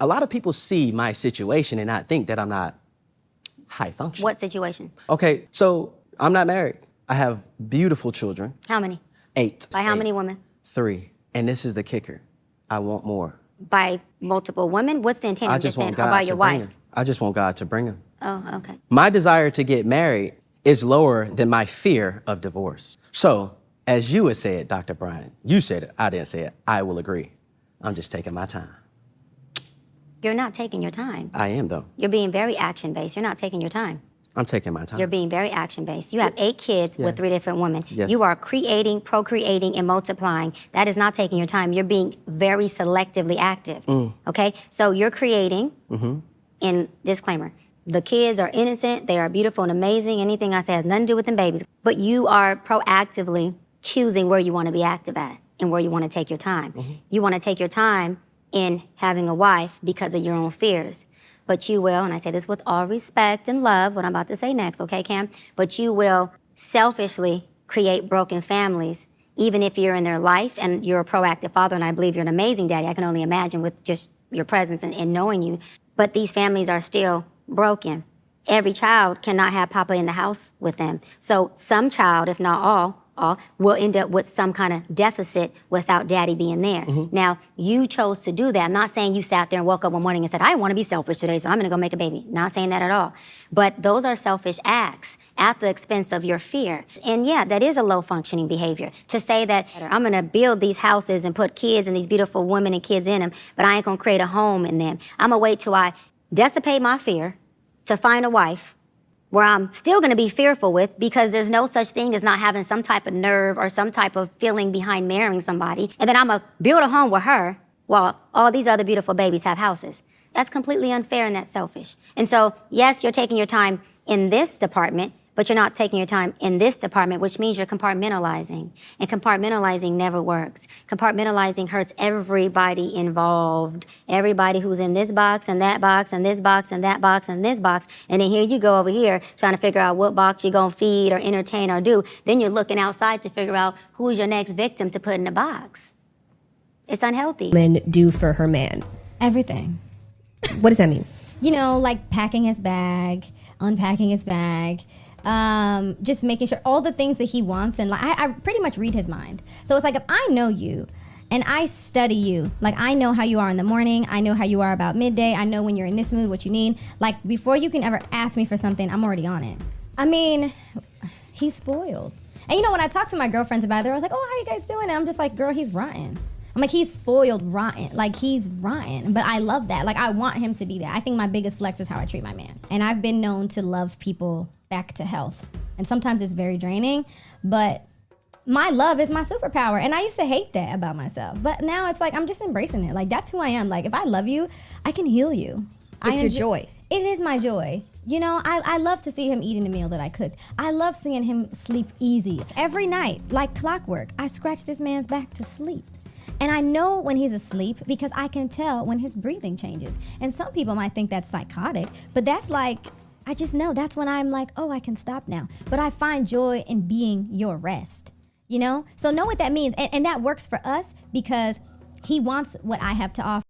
A lot of people see my situation and not think that I'm not high functioning. What situation? Okay, so I'm not married. I have beautiful children. How many? 8. By how 8. many women? 3. And this is the kicker. I want more. By multiple women? What's the intent I of this just want then? Or God by to your bring wife? him. I just want God to bring him. Oh, okay. My desire to get married is lower than my fear of divorce. So, as you would say it, Dr. Brian, you said it, I didn't say it, I will agree. I'm just taking my time. You're not taking your time. I am, though. You're being very action-based. You're not taking your time. I'm taking my time. You're being very action-based. You have 8 kids with 3 different women. Yes. You are creating, procreating, and multiplying. That is not taking your time. You're being very selectively active, okay? So you're creating, and disclaimer, the kids are innocent, they are beautiful and amazing. Anything I say has nothing to do with them babies. But you are proactively choosing where you want to be active at and where you want to take your time. You want to take your time in having a wife because of your own fears. But you will, and I say this with all respect and love, what I'm about to say next, okay, Cam? But you will selfishly create broken families, even if you're in their life and you're a proactive father, and I believe you're an amazing daddy. I can only imagine with just your presence and knowing you. But these families are still broken. Every child cannot have Papa in the house with them. So some child, if not all, will end up with some kind of deficit without daddy being there. Now, you chose to do that. I'm not saying you sat there and woke up one morning and said, I want to be selfish today, so I'm going to go make a baby. Not saying that at all. But those are selfish acts at the expense of your fear. And yeah, that is a low functioning behavior. To say that I'm going to build these houses and put kids and these beautiful women and kids in them, but I ain't going to create a home in them. I'm going to wait till I dissipate my fear to find a wife where I'm still going to be fearful with, because there's no such thing as not having some type of nerve or some type of feeling behind marrying somebody. And then I'm going to build a home with her while all these other beautiful babies have houses. That's completely unfair and that's selfish. And so, yes, you're taking your time in this department, but you're not taking your time in this department, which means you're compartmentalizing. And compartmentalizing never works. Compartmentalizing hurts everybody involved. Everybody who's in this box and that box and this box and that box and this box. And then here you go over here trying to figure out what box you're going to feed or entertain or do. Then you're looking outside to figure out who's your next victim to put in the box. It's unhealthy. Woman do for her man? Everything. What does that mean? You know, like packing his bag, unpacking his bag, just making sure all the things that he wants. And like, I pretty much read his mind. So it's like, if I know you and I study you, like I know how you are in the morning, I know how you are about midday, I know when you're in this mood, what you need. Like before you can ever ask me for something, I'm already on it. I mean, he's spoiled. And you know, when I talk to my girlfriends about it, they're always like, oh, how you guys doing? And I'm just like, girl, he's rotten. I'm like, he's spoiled rotten. Like, he's rotten. But I love that. Like, I want him to be that. I think my biggest flex is how I treat my man. And I've been known to love people back to health. And sometimes it's very draining, but my love is my superpower. And I used to hate that about myself. But now it's like, I'm just embracing it. Like, that's who I am. Like, if I love you, I can heal you. It's your joy. It is my joy. You know, I love to see him eating the meal that I cooked. I love seeing him sleep easy. Every night, like clockwork, I scratch this man's back to sleep. And I know when he's asleep because I can tell when his breathing changes. And some people might think that's psychotic, but that's like, I just know that's when I'm like, oh, I can stop now. But I find joy in being your rest, you know? So know what that means. And that works for us because he wants what I have to offer.